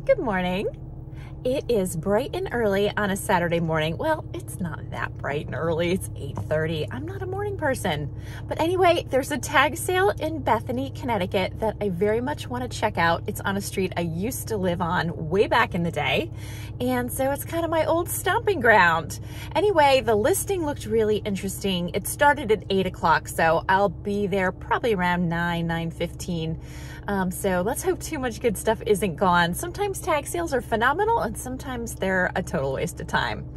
Good morning. It is bright and early on a Saturday morning. Well, it's not that bright and early. It's 8:30. I'm not a morning person. But anyway, there's a tag sale in Bethany, Connecticut that I very much want to check out. It's on a street I used to live on way back in the day. And so it's kind of my old stomping ground. Anyway, the listing looked really interesting. It started at 8 o'clock, so I'll be there probably around 9:15. So let's hope too much good stuff isn't gone. Sometimes tag sales are phenomenal and sometimes they're a total waste of time.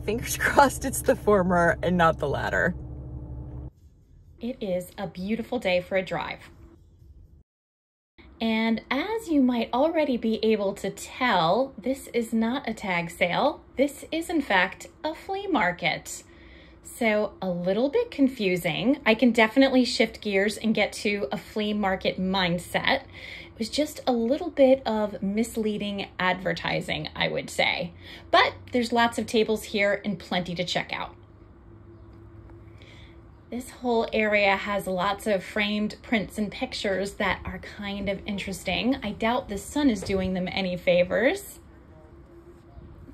Fingers crossed it's the former and not the latter. It is a beautiful day for a drive. And as you might already be able to tell, this is not a tag sale. This is in fact a flea market. So a little bit confusing. I can definitely shift gears and get to a flea market mindset. It was just a little bit of misleading advertising, I would say. But there's lots of tables here and plenty to check out. This whole area has lots of framed prints and pictures that are kind of interesting. I doubt the sun is doing them any favors.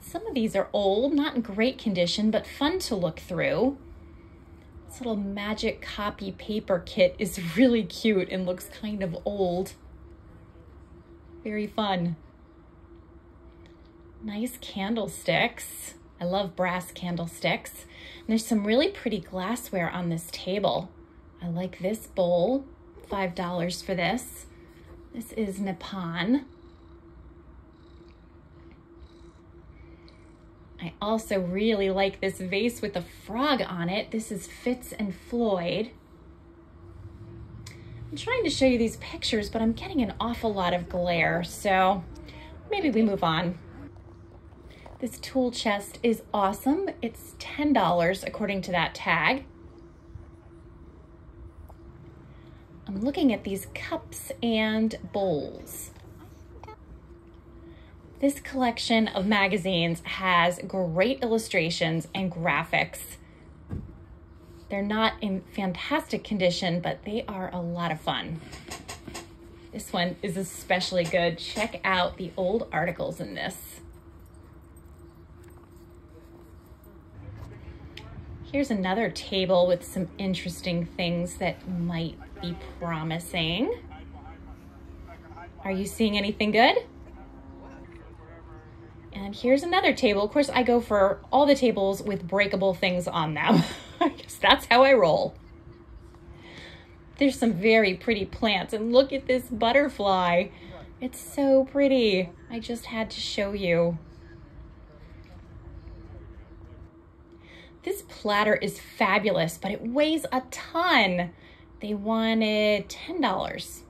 Some of these are old, not in great condition, but fun to look through. This little magic copy paper kit is really cute and looks kind of old. Very fun. Nice candlesticks. I love brass candlesticks. And there's some really pretty glassware on this table. I like this bowl, $5 for this. This is Nippon. I also really like this vase with a frog on it. This is Fitz and Floyd. I'm trying to show you these pictures, but I'm getting an awful lot of glare, so maybe we move on. This tool chest is awesome. It's $10 according to that tag. I'm looking at these cups and bowls. This collection of magazines has great illustrations and graphics. They're not in fantastic condition, but they are a lot of fun. This one is especially good. Check out the old articles in this. Here's another table with some interesting things that might be promising. Are you seeing anything good? And here's another table. Of course, I go for all the tables with breakable things on them. I guess that's how I roll. There's some very pretty plants, and look at this butterfly. It's so pretty. I just had to show you. This platter is fabulous, but it weighs a ton. They wanted $10.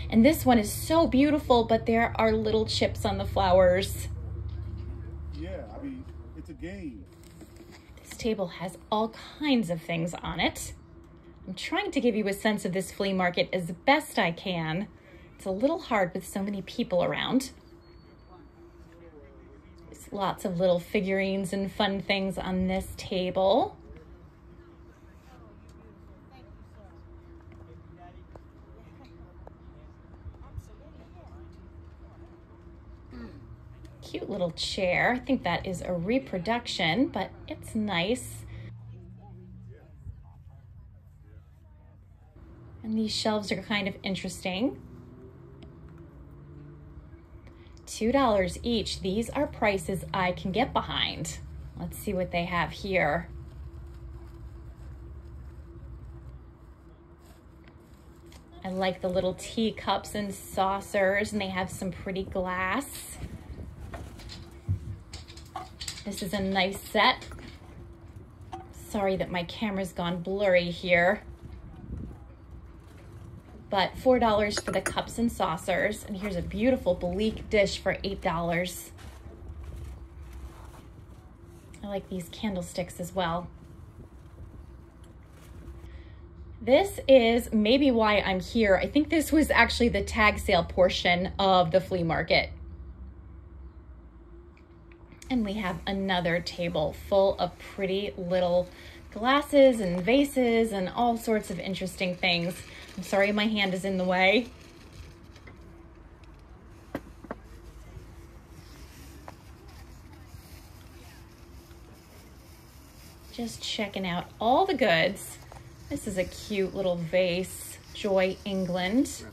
And this one is so beautiful, but there are little chips on the flowers. Yeah, I mean, it's a game. This table has all kinds of things on it. I'm trying to give you a sense of this flea market as best I can. It's a little hard with so many people around. There's lots of little figurines and fun things on this table. Cute little chair. I think that is a reproduction, but it's nice. And these shelves are kind of interesting. $2 each. These are prices I can get behind. Let's see what they have here. I like the little teacups and saucers, and they have some pretty glass. This is a nice set. Sorry that my camera's gone blurry here. But $4 for the cups and saucers. And here's a beautiful Bleak dish for $8. I like these candlesticks as well. This is maybe why I'm here. I think this was actually the tag sale portion of the flea market. And we have another table full of pretty little glasses and vases and all sorts of interesting things. I'm sorry my hand is in the way. Just checking out all the goods. This is a cute little vase, Joy England. So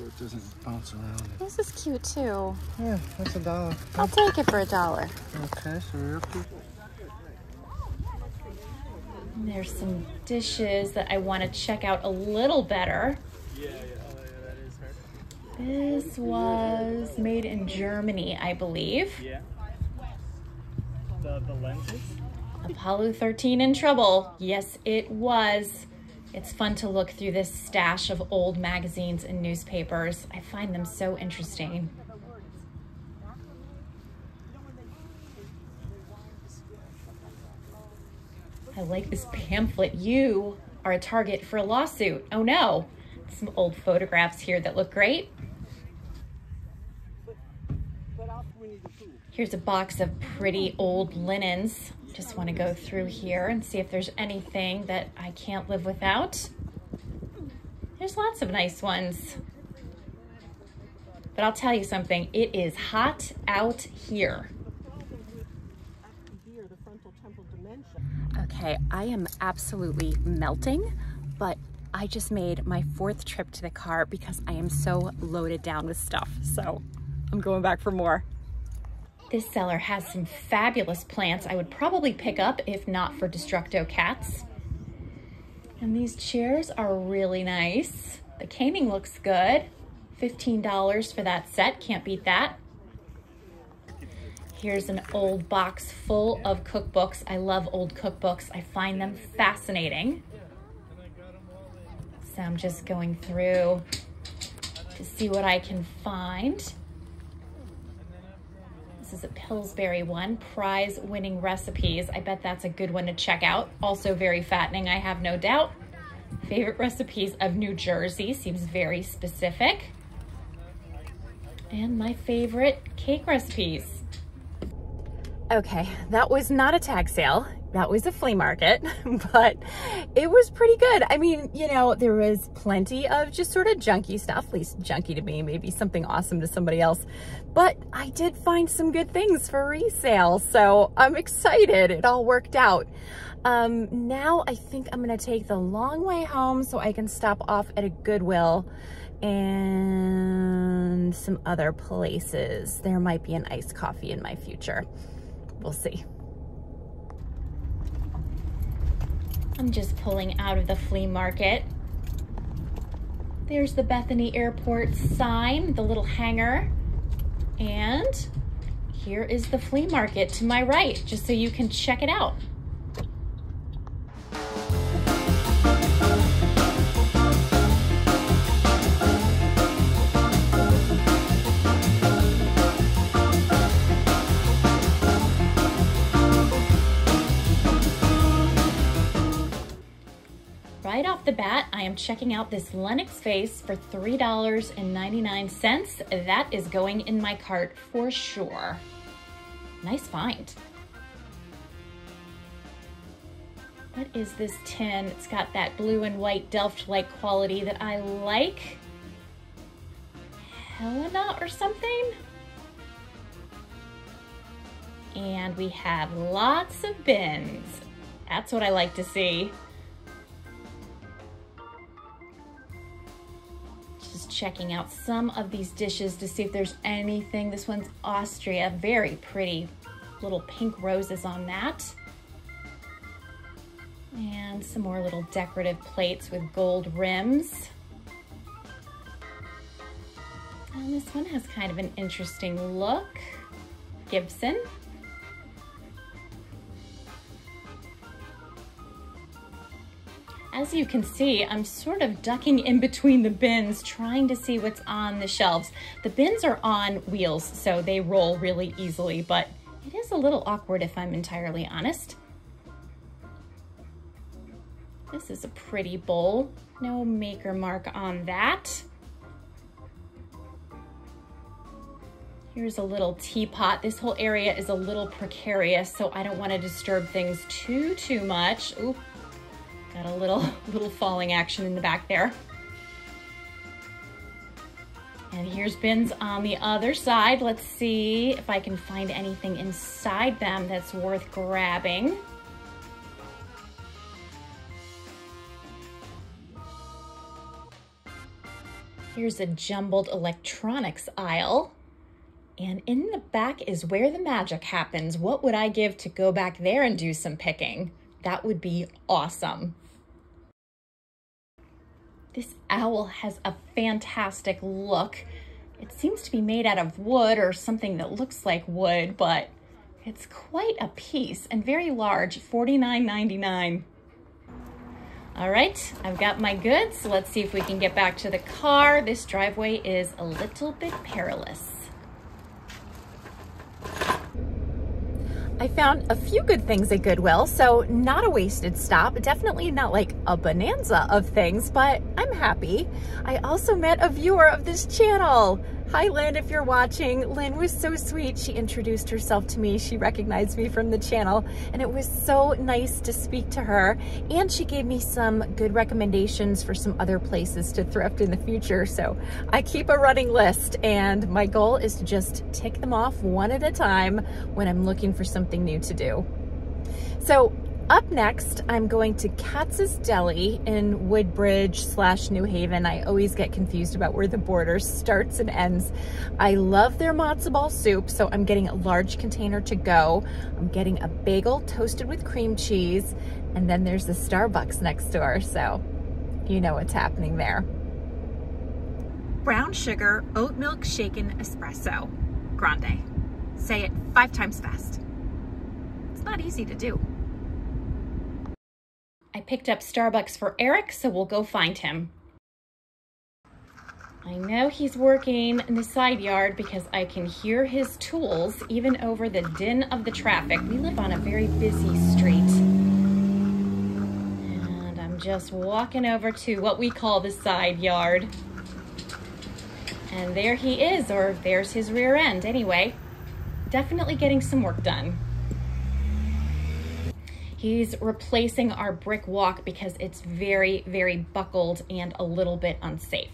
it doesn't bounce around. This is cute too. Yeah, that's $1. I'll take it for $1. Okay, so you're up to... And there's some dishes that I want to check out a little better. Yeah, oh yeah, that is her. This was made in Germany, I believe. Yeah. The lenses? Apollo 13 in trouble. Yes, it was. It's fun to look through this stash of old magazines and newspapers. I find them so interesting. I like this pamphlet. You are a target for a lawsuit. Oh no. Some old photographs here that look great. Here's a box of pretty old linens. Just want to go through here and see if there's anything that I can't live without. There's lots of nice ones. But I'll tell you something, it is hot out here. Okay, I am absolutely melting, but I just made my 4th trip to the car because I am so loaded down with stuff. So I'm going back for more. This seller has some fabulous plants I would probably pick up if not for Destructo cats. And these chairs are really nice. The caning looks good. $15 for that set, can't beat that. Here's an old box full of cookbooks. I love old cookbooks. I find them fascinating. So I'm just going through to see what I can find. This is a Pillsbury one, prize winning recipes. I bet that's a good one to check out. Also very fattening, I have no doubt. Favorite recipes of New Jersey seems very specific. And my favorite cake recipes. Okay, that was not a tag sale. That was a flea market, but it was pretty good. I mean, you know, there was plenty of just sort of junky stuff, at least junky to me, maybe something awesome to somebody else. But I did find some good things for resale, so I'm excited. It all worked out. Now I think I'm gonna take the long way home so I can stop off at a Goodwill and some other places. There might be an iced coffee in my future. We'll see. I'm just pulling out of the flea market. There's the Bethany Airport sign, the little hanger. And here is the flea market to my right, just so you can check it out. Right off the bat, I am checking out this Lennox vase for $3.99. That is going in my cart for sure. Nice find. What is this tin? It's got that blue and white Delft-like quality that I like. Helena or something? And we have lots of bins. That's what I like to see. Checking out some of these dishes to see if there's anything. This one's Austria, very pretty little pink roses on that. And some more little decorative plates with gold rims. And this one has kind of an interesting look. Gibson. As you can see, I'm sort of ducking in between the bins, trying to see what's on the shelves. The bins are on wheels, so they roll really easily, but it is a little awkward if I'm entirely honest. This is a pretty bowl. No maker mark on that. Here's a little teapot. This whole area is a little precarious, so I don't want to disturb things too much. Ooh. Got a little falling action in the back there. And here's bins on the other side. Let's see if I can find anything inside them that's worth grabbing. Here's a jumbled electronics aisle. And in the back is where the magic happens. What would I give to go back there and do some picking? That would be awesome. This owl has a fantastic look. It seems to be made out of wood or something that looks like wood, but it's quite a piece and very large, $49.99. All right, I've got my goods. So let's see if we can get back to the car. This driveway is a little bit perilous. I found a few good things at Goodwill, so not a wasted stop, definitely not like a bonanza of things, but I'm happy. I also met a viewer of this channel. Hi Lynn, if you're watching. Lynn was so sweet. She introduced herself to me. She recognized me from the channel, and it was so nice to speak to her. And she gave me some good recommendations for some other places to thrift in the future. So I keep a running list, and my goal is to just tick them off one at a time when I'm looking for something new to do. So up next, I'm going to Katz's Deli in Woodbridge / New Haven. I always get confused about where the border starts and ends. I love their matzo ball soup, so I'm getting a large container to go. I'm getting a bagel toasted with cream cheese, and then there's the Starbucks next door, so you know what's happening there. Brown sugar, oat milk shaken espresso, grande. Say it 5 times fast. It's not easy to do. I picked up Starbucks for Eric, so we'll go find him. I know he's working in the side yard because I can hear his tools even over the din of the traffic. We live on a very busy street. And I'm just walking over to what we call the side yard. And there he is, or there's his rear end. Anyway, definitely getting some work done. He's replacing our brick walk because it's very, very buckled and a little bit unsafe.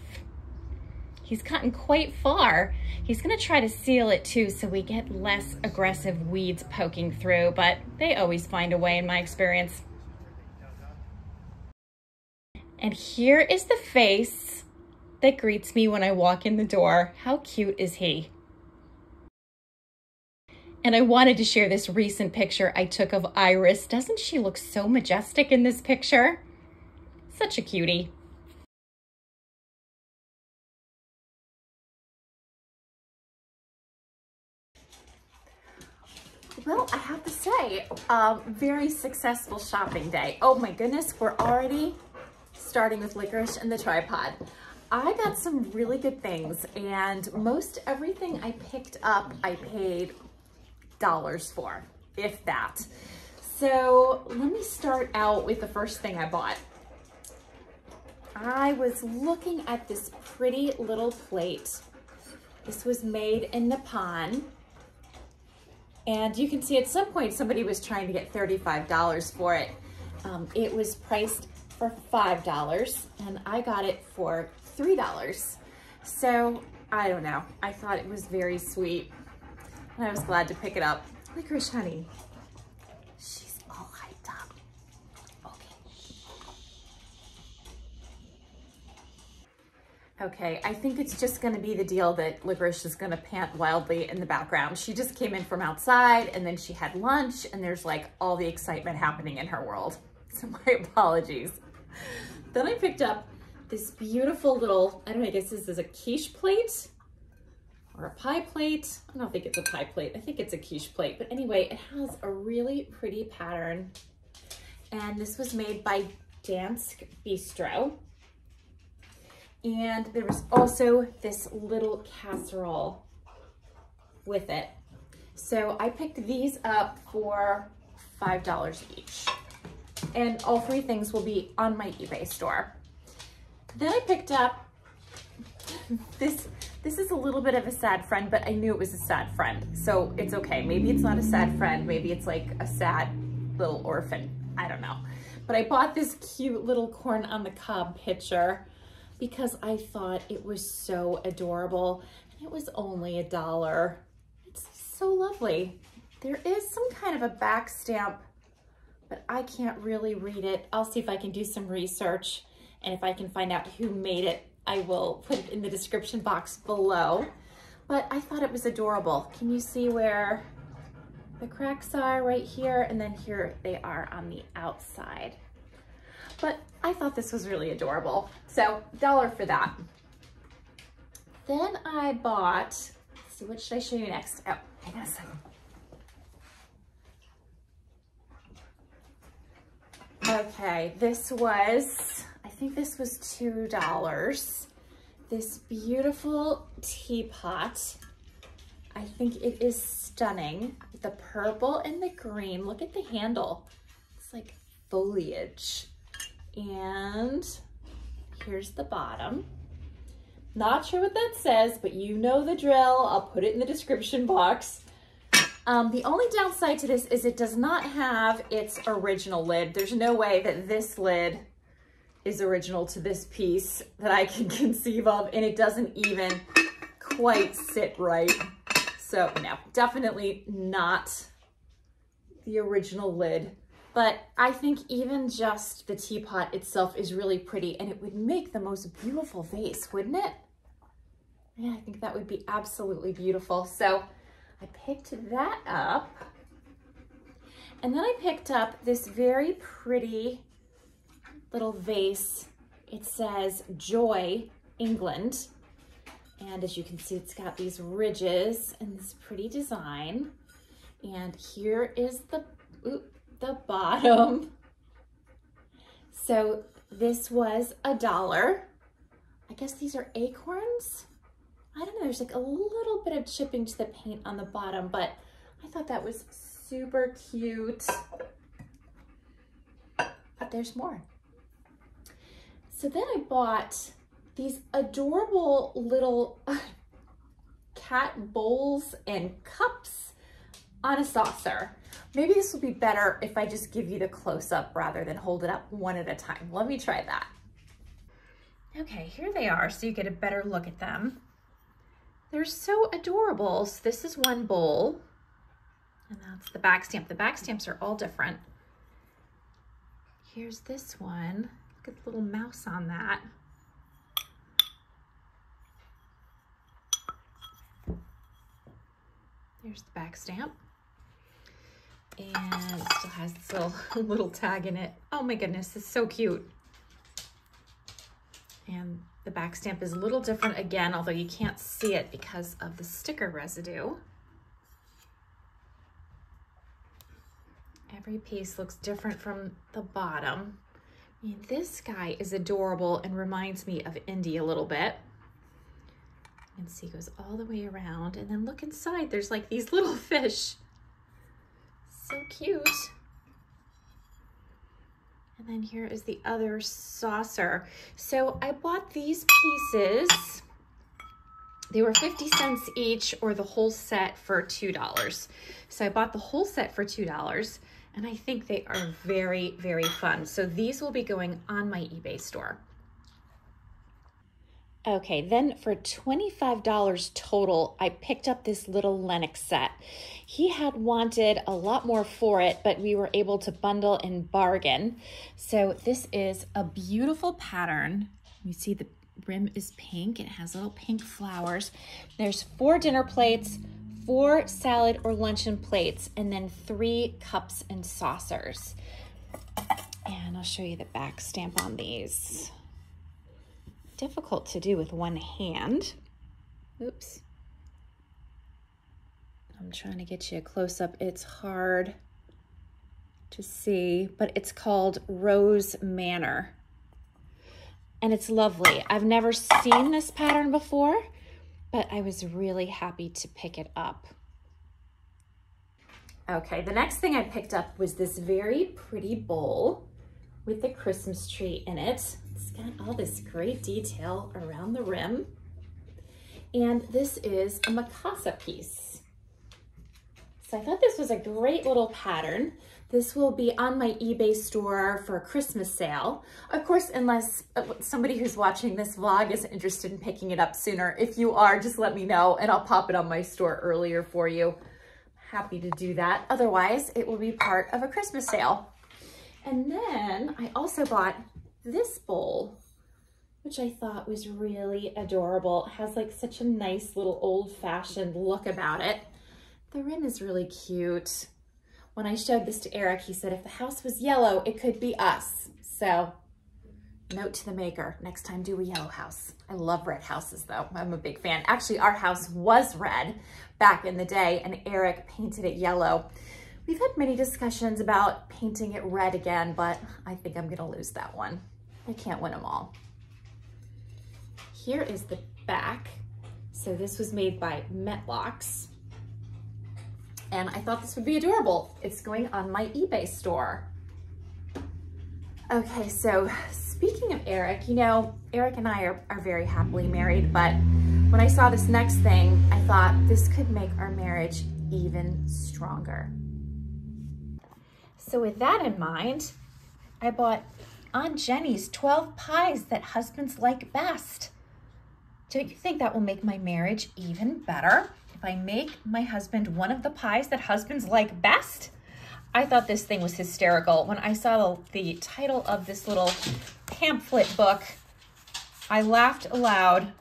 He's gotten quite far. He's gonna try to seal it too so we get less aggressive weeds poking through, but they always find a way in my experience. And here is the face that greets me when I walk in the door. How cute is he? And I wanted to share this recent picture I took of Iris. Doesn't she look so majestic in this picture? Such a cutie. Well, I have to say, very successful shopping day. Oh my goodness, we're already starting with licorice and the tripod. I got some really good things, and most everything I picked up, I paid dollars for, if that. So let me start out with the first thing I bought. I was looking at this pretty little plate. This was made in Nippon, and you can see at some point somebody was trying to get $35 for it. It was priced for $5, and I got it for $3. So I don't know, I thought it was very sweet. And I was glad to pick it up. Licorice honey. She's all hyped up. Okay. Okay, I think it's just gonna be the deal that Licorice is gonna pant wildly in the background. She just came in from outside, and then she had lunch, and there's like all the excitement happening in her world. So my apologies. Then I picked up this beautiful little, I don't know, I guess this is a quiche plate. Or a pie plate. I don't think it's a pie plate. I think it's a quiche plate. But anyway, it has a really pretty pattern. And this was made by Dansk Bistro. And there was also this little casserole with it. So I picked these up for $5 each. And all 3 things will be on my eBay store. Then I picked up this is a little bit of a sad friend, but I knew it was a sad friend, so it's okay. Maybe it's not a sad friend. Maybe it's like a sad little orphan. I don't know. But I bought this cute little corn on the cob pitcher because I thought it was so adorable, and it was only $1. It's so lovely. There is some kind of a back stamp, but I can't really read it. I'll see if I can do some research, and if I can find out who made it, I will put it in the description box below. But I thought it was adorable. Can you see where the cracks are right here? And then here they are on the outside. But I thought this was really adorable. So $1 for that. Then I bought, let's see, what should I show you next? Oh, hang on a second. Okay, this was, I think this was $2. This beautiful teapot. I think it is stunning. The purple and the green. Look at the handle. It's like foliage. And here's the bottom. Not sure what that says, but you know the drill. I'll put it in the description box. The only downside to this is it does not have its original lid. There's no way that this lid is original to this piece that I can conceive of, and it doesn't even quite sit right. So no, definitely not the original lid. But I think even just the teapot itself is really pretty, and it would make the most beautiful vase, wouldn't it? Yeah, I think that would be absolutely beautiful. So I picked that up. And then I picked up this very pretty little vase. It says Joy, England. And as you can see, it's got these ridges and this pretty design. And here is the bottom. So this was $1. I guess these are acorns. I don't know, there's like a little bit of chipping to the paint on the bottom, but I thought that was super cute. But there's more. So then I bought these adorable little cat bowls and cups on a saucer. Maybe this will be better if I just give you the close-up rather than hold it up one at a time. Let me try that. Okay, here they are, so you get a better look at them. They're so adorable. So this is one bowl, and that's the back stamp. The back stamps are all different. Here's this one. Look at the little mouse on that. There's the back stamp. And it still has this little tag in it. Oh my goodness, it's so cute. And the back stamp is a little different again, although you can't see it because of the sticker residue. Every piece looks different from the bottom. I mean, this guy is adorable and reminds me of Indy a little bit. You can see it goes all the way around, and then look inside, there's like these little fish. So cute. And then here is the other saucer. So I bought these pieces. They were 50 cents each, or the whole set for $2. So I bought the whole set for $2, and I think they are very, very fun. So these will be going on my eBay store. Okay, then for $25 total, I picked up this little Lennox set. He had wanted a lot more for it, but we were able to bundle and bargain. So this is a beautiful pattern. You see the rim is pink. It has little pink flowers. There's 4 dinner plates, 4 salad or luncheon plates, and then 3 cups and saucers. And I'll show you the back stamp on these. Difficult to do with one hand. Oops. I'm trying to get you a close-up. It's hard to see, but it's called Rose Manor. And it's lovely. I've never seen this pattern before, but I was really happy to pick it up. Okay, the next thing I picked up was this very pretty bowl with the Christmas tree in it. It's got all this great detail around the rim. And this is a Mikasa piece. So I thought this was a great little pattern. This will be on my eBay store for a Christmas sale. Of course, unless somebody who's watching this vlog is interested in picking it up sooner. If you are, just let me know and I'll pop it on my store earlier for you. Happy to do that. Otherwise, it will be part of a Christmas sale. And then I also bought this bowl. which I thought was really adorable. It has like such a nice little old-fashioned look about it. The rim is really cute. When I showed this to Eric, he said if the house was yellow, it could be us. So note to the maker, next time do a yellow house. I love red houses though, I'm a big fan. Actually, our house was red back in the day and Eric painted it yellow. We've had many discussions about painting it red again, but I think I'm gonna lose that one. I can't win them all. Here is the back. So this was made by Metlocks. And I thought this would be adorable. It's going on my eBay store. Okay, so speaking of Eric, you know, Eric and I are very happily married, but when I saw this next thing, I thought this could make our marriage even stronger. So with that in mind, I bought Aunt Jenny's 12 pies that husbands like best. Don't you think that will make my marriage even better? If I make my husband one of the pies that husbands like best? I thought this thing was hysterical. When I saw the title of this little pamphlet book, I laughed aloud,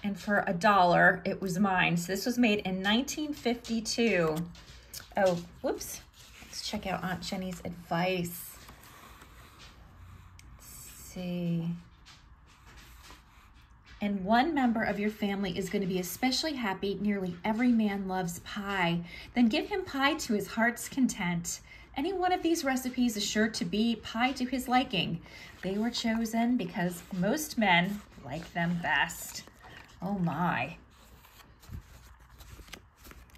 and for $1, it was mine. So this was made in 1952. Oh, whoops. Let's check out Aunt Jenny's advice. Let's see. And one member of your family is going to be especially happy. Nearly every man loves pie. Then give him pie to his heart's content. Any one of these recipes is sure to be pie to his liking. They were chosen because most men like them best. Oh my.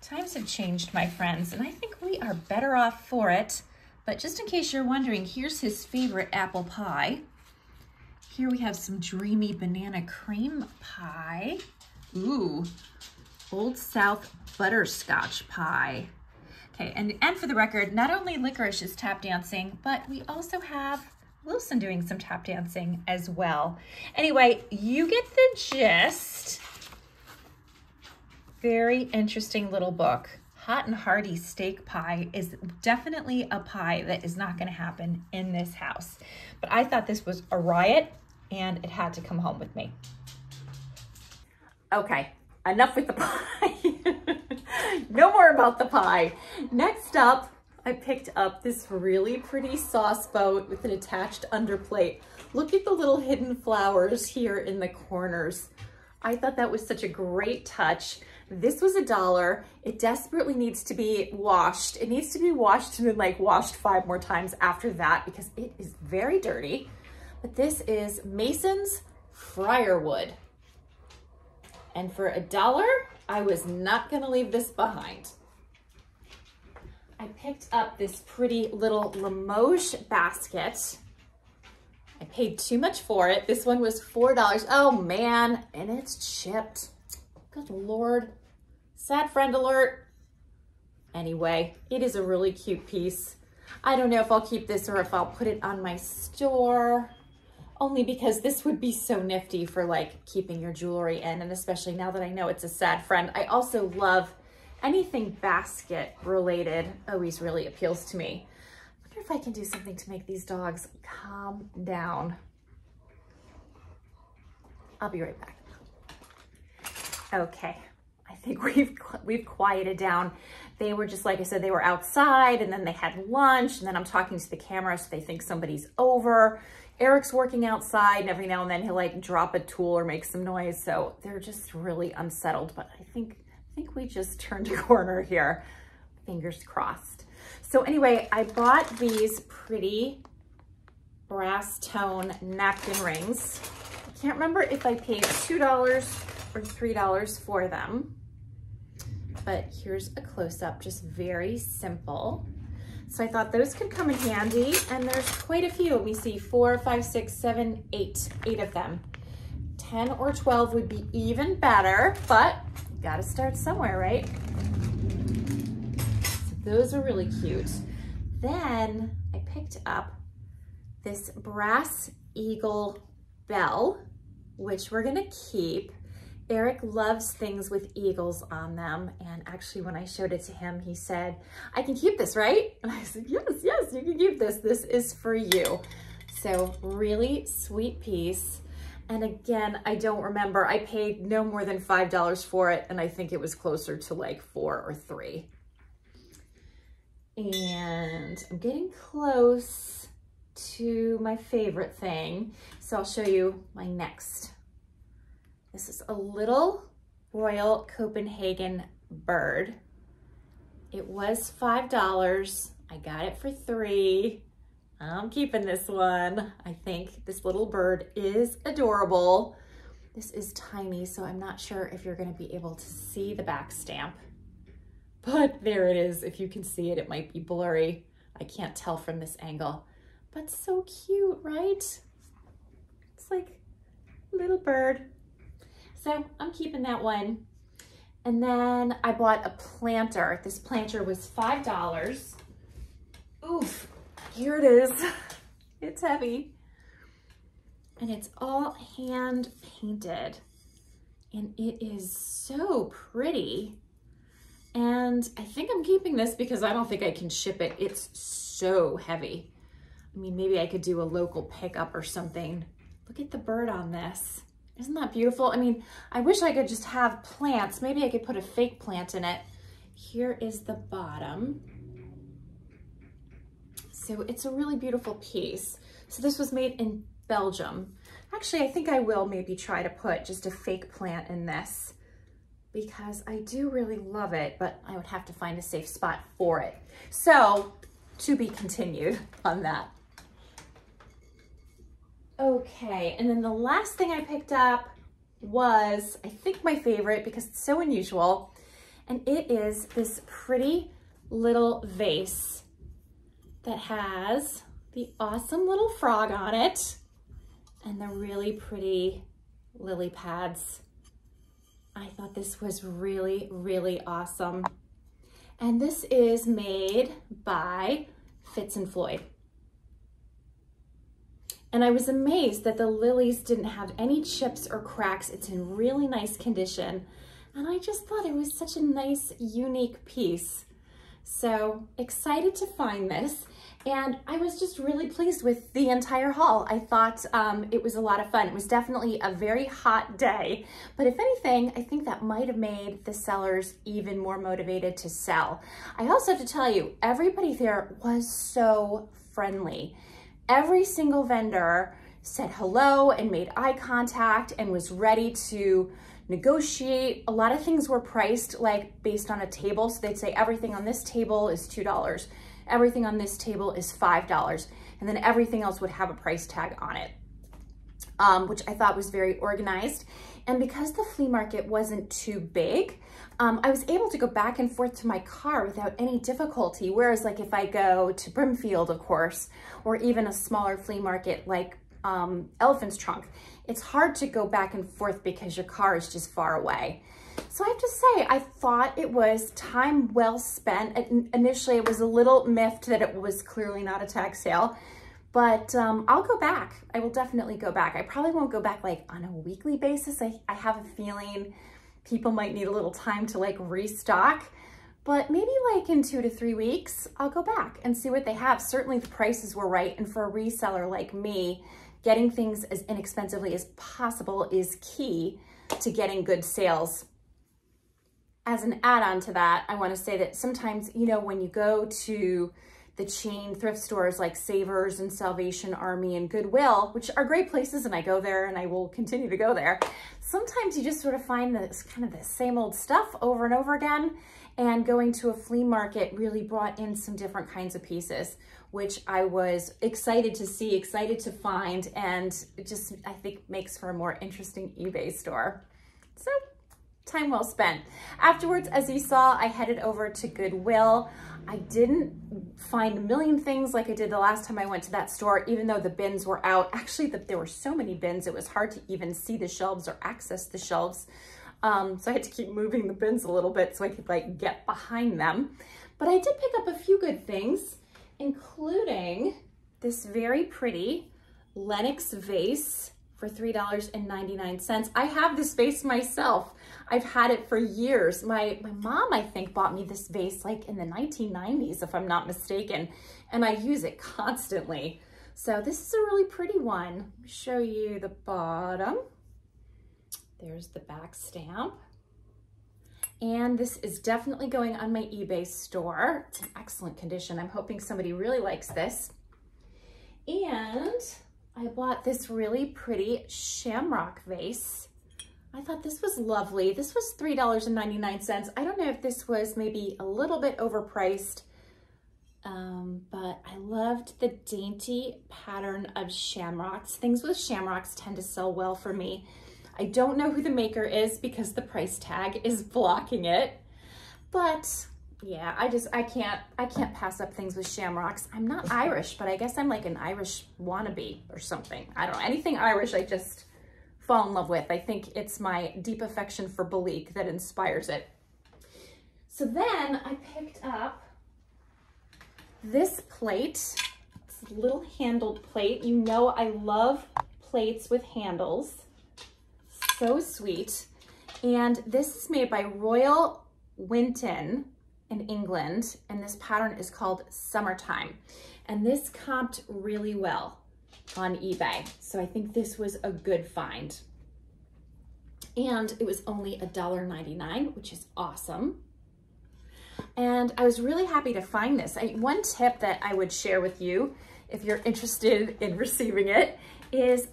Times have changed, my friends, and I think we are better off for it. But just in case you're wondering, here's his favorite apple pie. Here we have some dreamy banana cream pie. Ooh, Old South butterscotch pie. Okay, and for the record, not only Licorice is tap dancing, but we also have Wilson doing some tap dancing as well. Anyway, you get the gist. Very interesting little book. Hot and hearty steak pie is definitely a pie that is not gonna happen in this house. But I thought this was a riot and it had to come home with me. Okay, enough with the pie. No more about the pie. Next up, I picked up this really pretty sauce boat with an attached underplate. Look at the little hidden flowers here in the corners. I thought that was such a great touch. This was $1. It desperately needs to be washed. It needs to be washed and then like washed 5 more times after that because it is very dirty. But this is Mason's Friarwood. And for $1, I was not gonna leave this behind. I picked up this pretty little Limoges basket. I paid too much for it. This one was $4. Oh man, and it's chipped. Good Lord. Sad friend alert. Anyway, it is a really cute piece. I don't know if I'll keep this or if I'll put it on my store, only because this would be so nifty for like keeping your jewelry in, and especially now that I know it's a sad friend. I also love anything basket related, always really appeals to me. I wonder if I can do something to make these dogs calm down. I'll be right back. Okay, I think we've quieted down. They were just, like I said, they were outside and then they had lunch and then I'm talking to the camera so they think somebody's over. Eric's working outside and every now and then he'll like drop a tool or make some noise. So they're just really unsettled, but I think we just turned a corner here. Fingers crossed. So anyway, I bought these pretty brass tone napkin rings. I can't remember if I paid $2 or $3 for them, but here's a close-up, just very simple. So I thought those could come in handy, and there's quite a few. Let me see, 4, 5, 6, 7, 8 of them. 10 or 12 would be even better, but you gotta start somewhere, right? So those are really cute. Then I picked up this brass eagle bell, which we're gonna keep. Eric loves things with eagles on them. And actually when I showed it to him, he said, I can keep this, right? And I said, yes, you can keep this. This is for you. So really sweet piece. And again, I don't remember. I paid no more than $5 for it, and I think it was closer to like $4 or $3. And I'm getting close to my favorite thing. So I'll show you my next. This is a little Royal Copenhagen bird. It was $5. I got it for $3. I'm keeping this one. I think this little bird is adorable. This is tiny, so I'm not sure if you're gonna be able to see the back stamp. But there it is. If you can see it, it might be blurry. I can't tell from this angle, but so cute, right? It's like a little bird. So I'm keeping that one. And then I bought a planter. This planter was $5. Oof, here it is. It's heavy. And it's all hand painted. And it is so pretty. And I think I'm keeping this because I don't think I can ship it. It's so heavy. I mean, maybe I could do a local pickup or something. Look at the bird on this. Isn't that beautiful? I mean, I wish I could just have plants. Maybe I could put a fake plant in it. Here is the bottom. So it's a really beautiful piece. So this was made in Belgium. Actually, I think I will maybe try to put just a fake plant in this, because I do really love it, but I would have to find a safe spot for it. So, to be continued on that. Okay, and then the last thing I picked up was, I think, my favorite because it's so unusual, and it is this pretty little vase that has the awesome little frog on it and the really pretty lily pads. I thought this was really, really awesome. And this is made by Fitz and Floyd. And I was amazed that the lilies didn't have any chips or cracks. It's in really nice condition. And I just thought it was such a nice, unique piece. So excited to find this. And I was just really pleased with the entire haul. I thought it was a lot of fun. It was definitely a very hot day, but if anything, I think that might have made the sellers even more motivated to sell. I also have to tell you, everybody there was so friendly. Every single vendor said hello and made eye contact and was ready to negotiate. A lot of things were priced like based on a table. So they'd say everything on this table is $2. Everything on this table is $5, and then everything else would have a price tag on it, which I thought was very organized. And because the flea market wasn't too big, I was able to go back and forth to my car without any difficulty. Whereas like if I go to Brimfield, of course, or even a smaller flea market like Elephant's Trunk, it's hard to go back and forth because your car is just far away. So I have to say, I thought it was time well spent. Initially, I was a little miffed that it was clearly not a tag sale, but I'll go back. I will definitely go back. I probably won't go back like on a weekly basis. I have a feeling people might need a little time to like restock, but maybe like in 2 to 3 weeks, I'll go back and see what they have. Certainly the prices were right. And for a reseller like me, getting things as inexpensively as possible is key to getting good sales. As an add-on to that, I want to say that sometimes, you know, when you go to the chain thrift stores like Savers and Salvation Army and Goodwill, which are great places, and I go there and I will continue to go there, sometimes you just sort of find this kind of the same old stuff over and over again. And going to a flea market really brought in some different kinds of pieces, which I was excited to see, excited to find, and it just, I think, makes for a more interesting eBay store. So, time well spent. Afterwards, as you saw, I headed over to Goodwill. I didn't find a million things like I did the last time I went to that store, even though the bins were out. Actually, there were so many bins, it was hard to even see the shelves or access the shelves. So I had to keep moving the bins a little bit so I could like get behind them. But I did pick up a few good things, including this very pretty Lenox vase for $3.99. I have this vase myself. I've had it for years. My mom, I think, bought me this vase like in the 1990s, if I'm not mistaken, and I use it constantly. So this is a really pretty one. Let me show you the bottom. There's the back stamp. And this is definitely going on my eBay store. It's in excellent condition. I'm hoping somebody really likes this. And I bought this really pretty shamrock vase. I thought this was lovely. This was $3.99. I don't know if this was maybe a little bit overpriced, but I loved the dainty pattern of shamrocks. Things with shamrocks tend to sell well for me. I don't know who the maker is because the price tag is blocking it, but yeah, I can't pass up things with shamrocks. I'm not Irish, but I guess I'm like an Irish wannabe or something. I don't know, anything Irish I just fall in love with. I think it's my deep affection for Belique that inspires it. So then I picked up this plate. It's a little handled plate. You know I love plates with handles. So sweet. And this is made by Royal Winton in England, and this pattern is called Summertime. And this comped really well on eBay. So I think this was a good find. And it was only $1.99, which is awesome. And I was really happy to find this. One tip that I would share with you, if you're interested in receiving it, is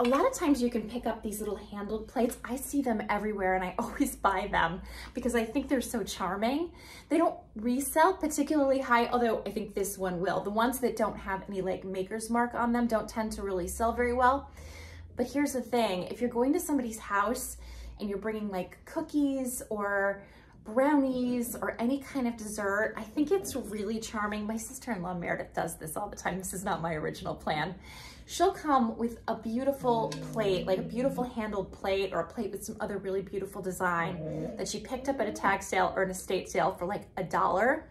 a lot of times you can pick up these little handled plates. I see them everywhere and I always buy them because I think they're so charming. They don't resell particularly high, although I think this one will. The ones that don't have any like maker's mark on them don't tend to really sell very well. But here's the thing, if you're going to somebody's house and you're bringing like cookies or brownies or any kind of dessert, I think it's really charming. My sister-in-law Meredith does this all the time. This is not my original plan. She'll come with a beautiful plate, like a beautiful handled plate or a plate with some other really beautiful design that she picked up at a tag sale or an estate sale for like $1.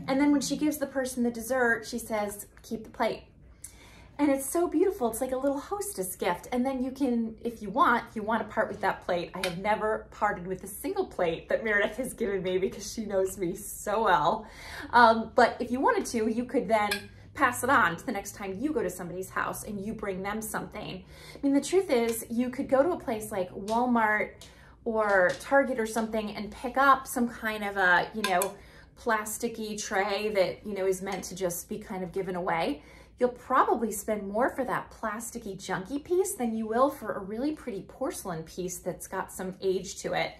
And then when she gives the person the dessert, she says, keep the plate. And it's so beautiful. It's like a little hostess gift. And then you can, if you want to part with that plate. I have never parted with a single plate that Meredith has given me because she knows me so well. But if you wanted to, you could then pass it on to the next time you go to somebody's house and you bring them something. I mean, the truth is you could go to a place like Walmart or Target or something and pick up some kind of a, you know, plasticky tray that, you know, is meant to just be kind of given away. You'll probably spend more for that plasticky junky piece than you will for a really pretty porcelain piece that's got some age to it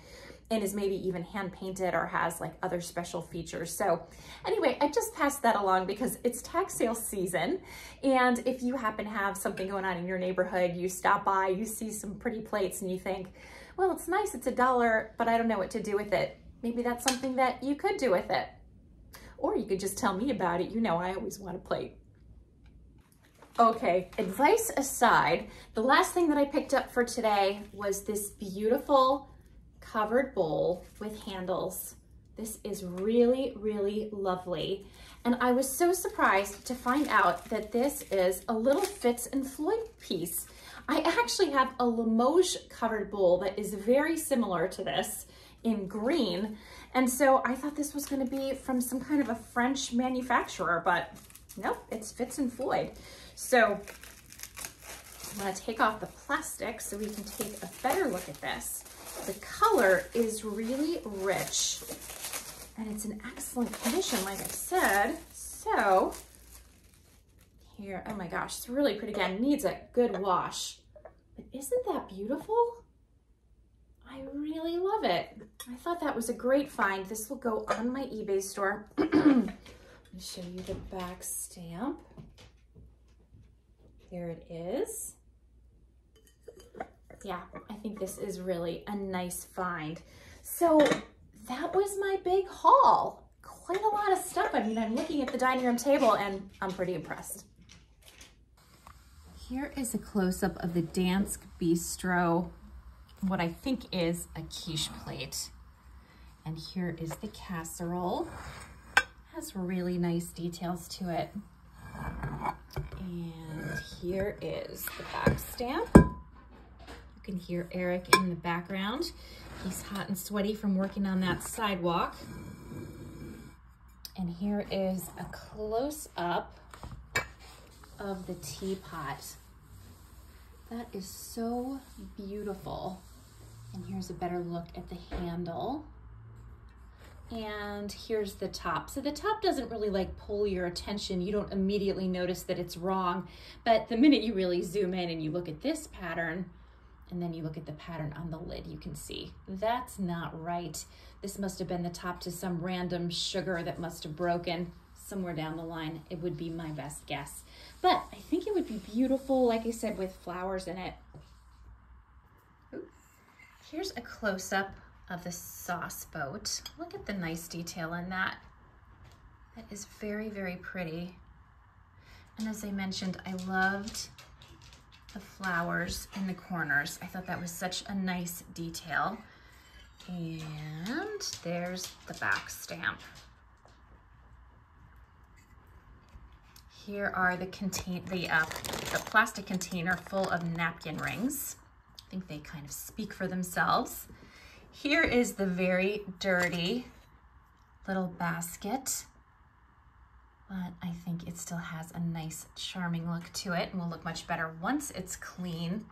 and is maybe even hand painted or has like other special features. So anyway, I just passed that along because it's tag sale season. And if you happen to have something going on in your neighborhood, you stop by, you see some pretty plates and you think, well, it's nice, it's $1, but I don't know what to do with it. Maybe that's something that you could do with it. Or you could just tell me about it. You know, I always want a plate. Okay, advice aside, the last thing that I picked up for today was this beautiful covered bowl with handles. This is really, really lovely. And I was so surprised to find out that this is a little Fitz and Floyd piece. I actually have a Limoges covered bowl that is very similar to this in green. And so I thought this was gonna be from some kind of a French manufacturer, but nope, it's Fitz and Floyd. So I'm gonna take off the plastic so we can take a better look at this. The color is really rich and it's in excellent condition, like I said. So here, oh my gosh, it's really pretty. Again, needs a good wash. But isn't that beautiful? I really love it. I thought that was a great find. This will go on my eBay store. Let me show you the back stamp. There it is. Yeah, I think this is really a nice find. So that was my big haul. Quite a lot of stuff. I mean, I'm looking at the dining room table and I'm pretty impressed. Here is a close-up of the Dansk Bistro, what I think is a quiche plate. And here is the casserole. Has really nice details to it. And here is the back stamp. You can hear Eric in the background. He's hot and sweaty from working on that sidewalk. And here is a close-up of the teapot. That is so beautiful. And here's a better look at the handle. And here's the top. So the top doesn't really like pull your attention. You don't immediately notice that it's wrong. But the minute you really zoom in and you look at this pattern, and then you look at the pattern on the lid, you can see that's not right. This must have been the top to some random sugar that must have broken somewhere down the line. It would be my best guess. But I think it would be beautiful, like I said, with flowers in it. Here's a close-up of the sauce boat. Look at the nice detail in that. That is very, very pretty. And as I mentioned, I loved the flowers in the corners. I thought that was such a nice detail. And there's the back stamp. Here are the plastic container full of napkin rings. I think they kind of speak for themselves. Here is the very dirty little basket, but I think it still has a nice, charming look to it and will look much better once it's clean.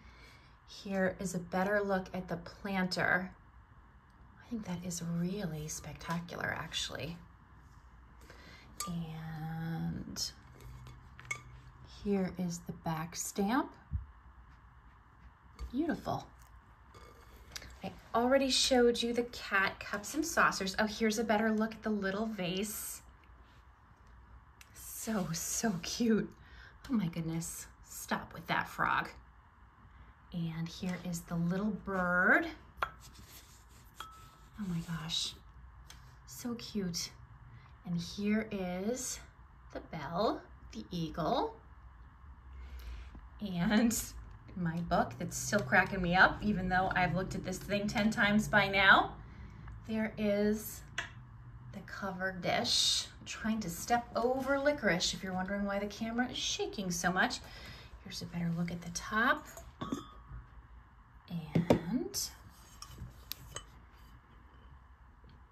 Here is a better look at the planter. I think that is really spectacular, actually. And here is the back stamp. Beautiful. I already showed you the cat cups and saucers. Oh, here's a better look at the little vase. So, so cute. Oh my goodness. Stop with that frog. And here is the little bird. Oh my gosh. So cute. And here is the bell, the eagle. And my book that's still cracking me up, even though I've looked at this thing 10 times by now. There is the cover dish. I'm trying to step over licorice if you're wondering why the camera is shaking so much. Here's a better look at the top. And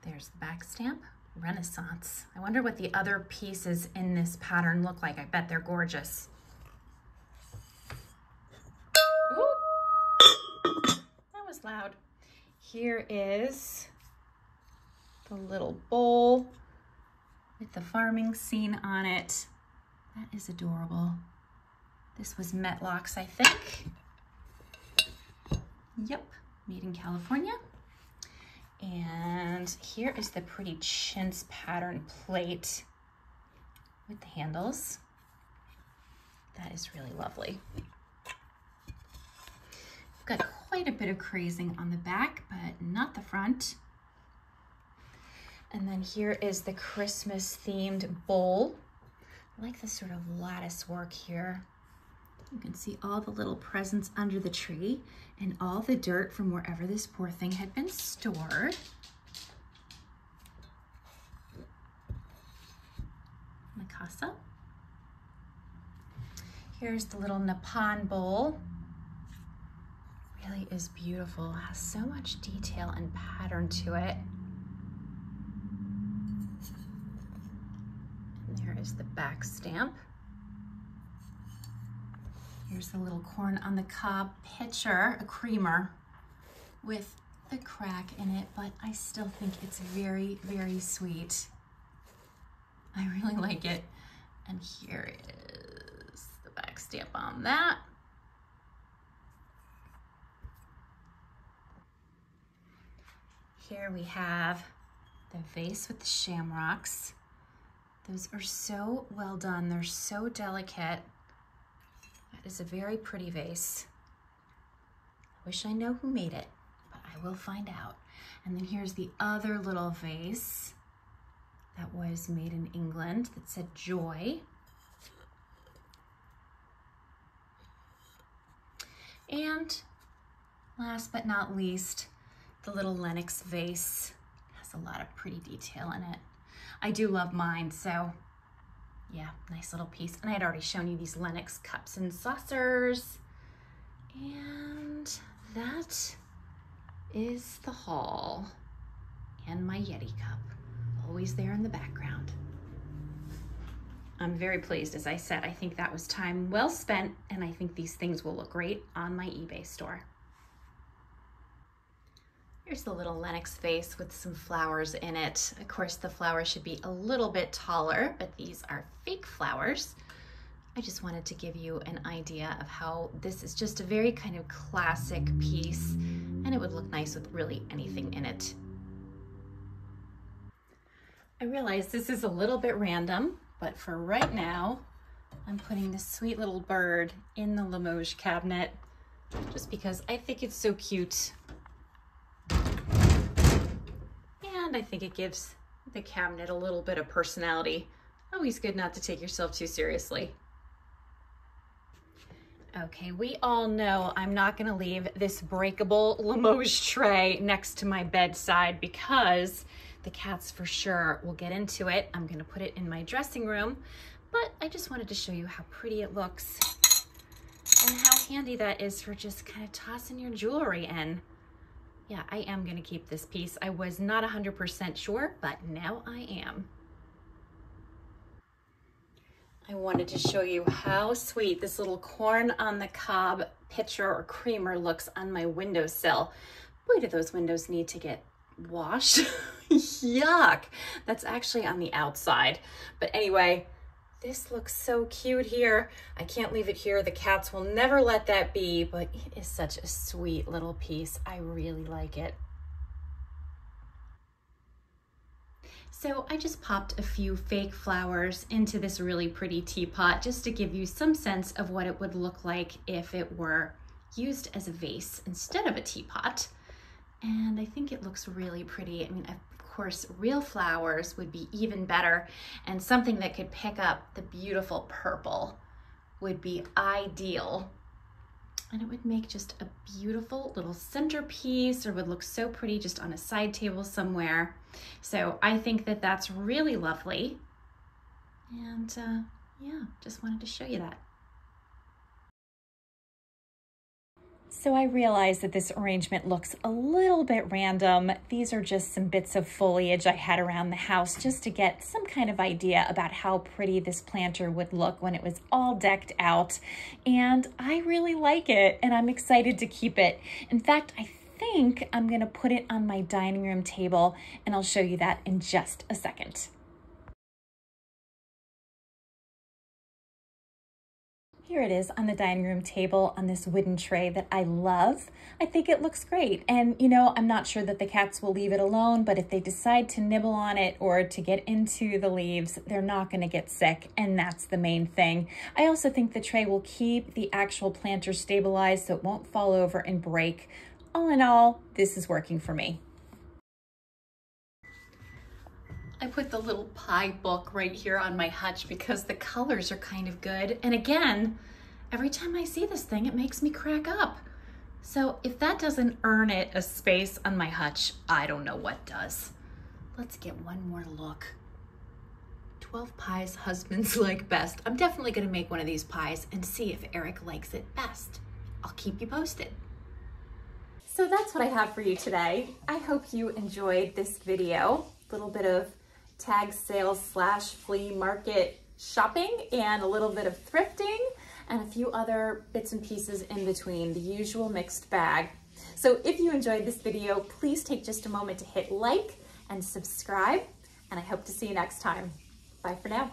there's the back stamp, Renaissance. I wonder what the other pieces in this pattern look like. I bet they're gorgeous. Loud. Here is the little bowl with the farming scene on it. That is adorable. This was Metlocks, I think. Yep, made in California. And here is the pretty chintz pattern plate with the handles. That is really lovely. Got quite a bit of crazing on the back, but not the front. And then here is the Christmas themed bowl. I like this sort of lattice work here. You can see all the little presents under the tree and all the dirt from wherever this poor thing had been stored. Mikasa. Here's the little Nippon bowl. Really is beautiful. It has so much detail and pattern to it. And there is the back stamp. Here's the little corn on the cob pitcher, a creamer with the crack in it, but I still think it's very, very sweet. I really like it. And here is the back stamp on that. Here we have the vase with the shamrocks. Those are so well done. They're so delicate. That is a very pretty vase. I wish I know who made it, but I will find out. And then here's the other little vase that was made in England that said Joy. And last but not least, the little Lenox vase has a lot of pretty detail in it. I do love mine, so yeah, nice little piece. And I had already shown you these Lenox cups and saucers. And that is the haul. And my Yeti cup, always there in the background. I'm very pleased. As I said, I think that was time well spent, and I think these things will look great on my eBay store. Here's the little Lenox vase with some flowers in it. Of course, the flowers should be a little bit taller, but these are fake flowers. I just wanted to give you an idea of how this is just a very kind of classic piece, and it would look nice with really anything in it. I realize this is a little bit random, but for right now, I'm putting this sweet little bird in the Limoges cabinet just because I think it's so cute. And I think it gives the cabinet a little bit of personality. Always good not to take yourself too seriously. Okay, we all know I'm not gonna leave this breakable Limoges tray next to my bedside because the cats for sure will get into it. I'm gonna put it in my dressing room, but I just wanted to show you how pretty it looks and how handy that is for just kind of tossing your jewelry in. Yeah, I am gonna keep this piece. I was not 100% sure, but now I am. I wanted to show you how sweet this little corn on the cob pitcher or creamer looks on my windowsill. Boy, do those windows need to get washed. Yuck. That's actually on the outside. But anyway, this looks so cute here. I can't leave it here. The cats will never let that be, but it is such a sweet little piece. I really like it. So I just popped a few fake flowers into this really pretty teapot just to give you some sense of what it would look like if it were used as a vase instead of a teapot. And I think it looks really pretty. I mean, of course, real flowers would be even better, and something that could pick up the beautiful purple would be ideal. And it would make just a beautiful little centerpiece, or would look so pretty just on a side table somewhere. So I think that that's really lovely. And yeah, just wanted to show you that. So I realize that this arrangement looks a little bit random. These are just some bits of foliage I had around the house just to get some kind of idea about how pretty this planter would look when it was all decked out. And I really like it, and I'm excited to keep it. In fact, I think I'm gonna put it on my dining room table, and I'll show you that in just a second. Here it is on the dining room table on this wooden tray that I love. I think it looks great. And you know, I'm not sure that the cats will leave it alone, but if they decide to nibble on it or to get into the leaves, they're not gonna get sick, and that's the main thing. I also think the tray will keep the actual planter stabilized so it won't fall over and break. All in all, this is working for me. I put the little pie book right here on my hutch because the colors are kind of good. And again, every time I see this thing, it makes me crack up. So if that doesn't earn it a space on my hutch, I don't know what does. Let's get one more look. 12 pies husbands like best. I'm definitely gonna make one of these pies and see if Eric likes it best. I'll keep you posted. So that's what I have for you today. I hope you enjoyed this video. A little bit of tag sales / flea market shopping and a little bit of thrifting and a few other bits and pieces in between, the usual mixed bag. So if you enjoyed this video, please take just a moment to hit like and subscribe, and I hope to see you next time. Bye for now.